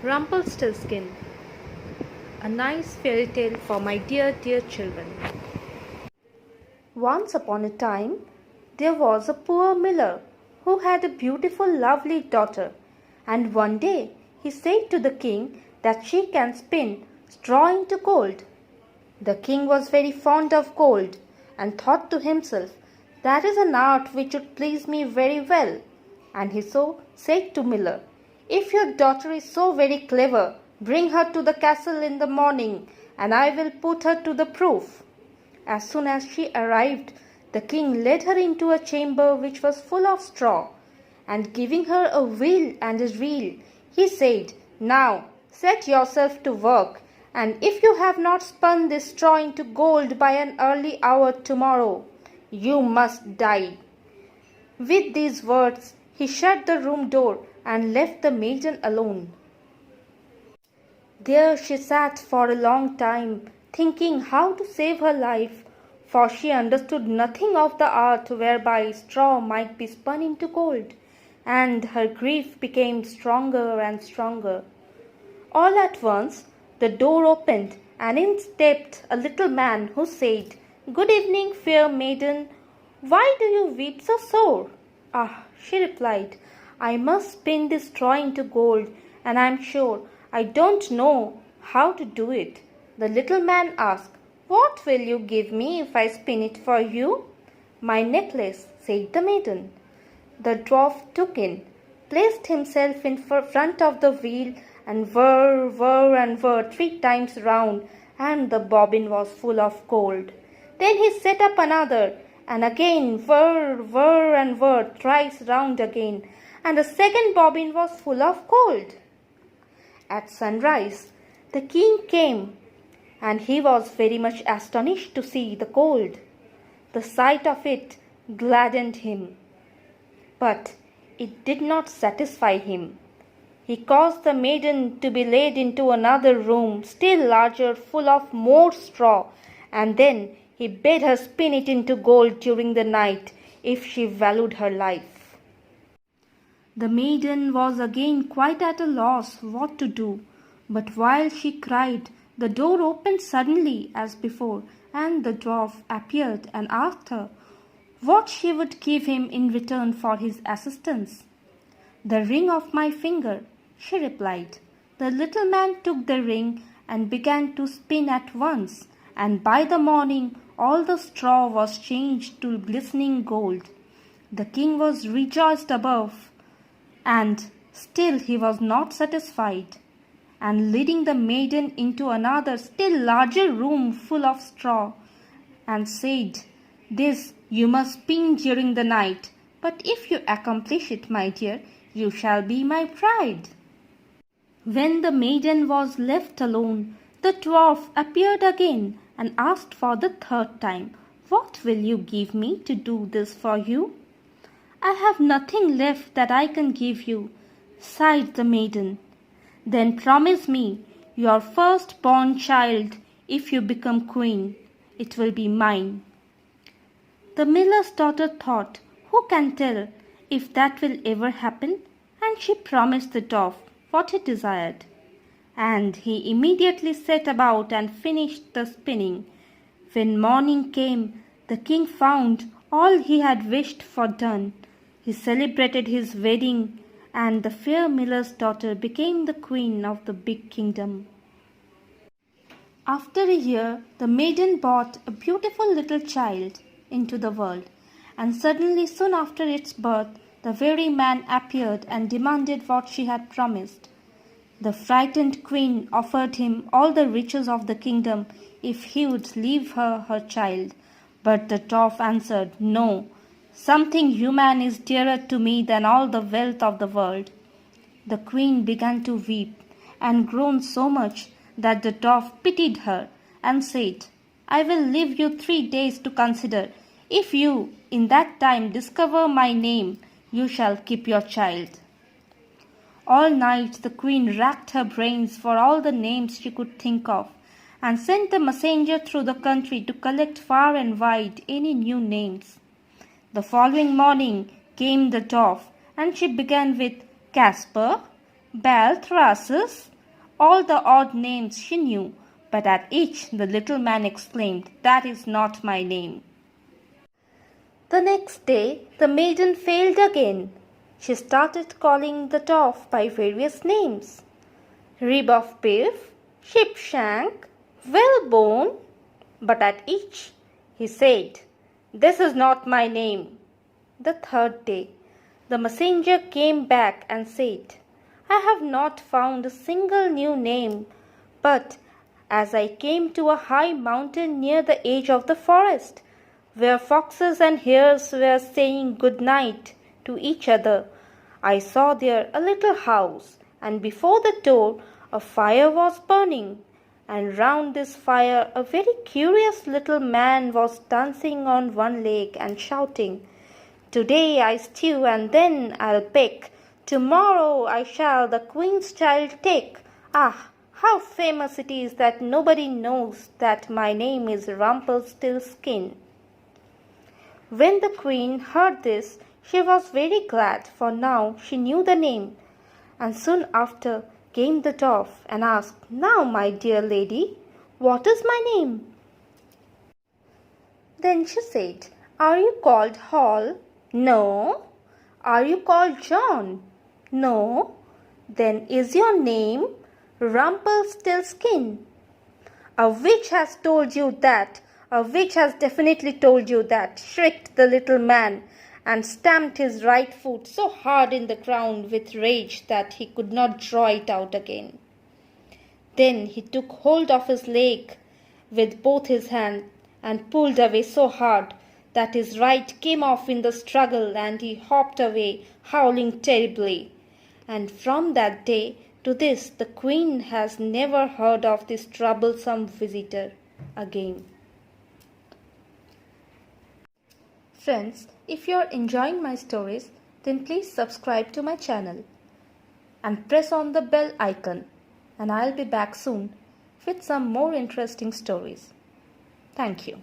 Rumpelstiltskin, a nice fairy tale for my dear, dear children. Once upon a time, there was a poor miller who had a beautiful, lovely daughter, and one day he said to the king that she can spin straw into gold. The king was very fond of gold and thought to himself, "That is an art which would please me very well." And he so said to Miller, "If your daughter is so very clever, bring her to the castle in the morning, and I will put her to the proof." As soon as she arrived, the king led her into a chamber which was full of straw, and giving her a wheel and a reel, he said, "Now set yourself to work, and if you have not spun this straw into gold by an early hour tomorrow, you must die." With these words, he shut the room door and left the maiden alone. There she sat for a long time, thinking how to save her life, for she understood nothing of the art whereby straw might be spun into gold, and her grief became stronger and stronger. All at once the door opened, and in stepped a little man who said, "Good evening, fair maiden. Why do you weep so sore?" "Ah," she replied, "I must spin this straw into gold, and I am sure I don't know how to do it." The little man asked, "What will you give me if I spin it for you?" "My necklace," said the maiden. The dwarf took in, placed himself in front of the wheel, and whir, whir, and whir 3 times round, and the bobbin was full of gold. Then he set up another, and again whir, whir, and whir thrice round again, and the second bobbin was full of gold. At sunrise, the king came, and he was very much astonished to see the gold. The sight of it gladdened him, but it did not satisfy him. He caused the maiden to be led into another room, still larger, full of more straw, and then he bade her spin it into gold during the night, if she valued her life. The maiden was again quite at a loss what to do, but while she cried, the door opened suddenly as before, and the dwarf appeared and asked her what she would give him in return for his assistance. "The ring of my finger," she replied. The little man took the ring and began to spin at once, and by the morning all the straw was changed to glistening gold. The king was rejoiced above, and still he was not satisfied, and leading the maiden into another still larger room full of straw, and said, "This you must spin during the night, but if you accomplish it, my dear, you shall be my bride." When the maiden was left alone, the dwarf appeared again and asked for the 3rd time, "What will you give me to do this for you?" "I have nothing left that I can give you," sighed the maiden. "Then promise me your first-born child. If you become queen, it will be mine." The miller's daughter thought, "Who can tell if that will ever happen?" and she promised the dwarf what he desired. And he immediately set about and finished the spinning. When morning came, the king found all he had wished for done. He celebrated his wedding, and the fair miller's daughter became the queen of the big kingdom. After a year, the maiden brought a beautiful little child into the world, and suddenly, soon after its birth, the very man appeared and demanded what she had promised. The frightened queen offered him all the riches of the kingdom if he would leave her her child, but the dwarf answered, "No, something human is dearer to me than all the wealth of the world." The queen began to weep and groan so much that the dwarf pitied her and said, "I will leave you 3 days to consider. If you in that time discover my name, you shall keep your child." All night the queen racked her brains for all the names she could think of, and sent a messenger through the country to collect far and wide any new names. The following morning came the dwarf, and she began with Casper, Balthrasus, all the odd names she knew, but at each the little man exclaimed, "That is not my name." The next day the maiden failed again. She started calling the dwarf by various names. Rib of beef, sheepshank, whalebone, but at each he said, "This is not my name." The third day the messenger came back and said, "I have not found a single new name, but as I came to a high mountain near the edge of the forest, where foxes and hares were saying good night to each other, I saw there a little house, and before the door a fire was burning, and round this fire a very curious little man was dancing on one leg and shouting, 'Today I stew and then I'll bake. Tomorrow I shall the queen's child take. Ah, how famous it is that nobody knows that my name is Rumpelstiltskin.' When the queen heard this, she was very glad, for now she knew the name. And soon after came the dwarf and asked, 'Now, my dear lady, what is my name?' Then she said, 'Are you called Hall?' 'No.' 'Are you called John?' 'No.' 'Then is your name Rumpelstiltskin?' 'A witch has told you that! A witch has definitely told you that!' shrieked the little man, and stamped his right foot so hard in the ground with rage that he could not draw it out again. Then he took hold of his leg with both his hands and pulled away so hard that his right came off in the struggle, and he hopped away, howling terribly. And from that day to this the queen has never heard of this troublesome visitor again. Friends, if you are enjoying my stories, then please subscribe to my channel and press on the bell icon, and I'll be back soon with some more interesting stories. Thank you.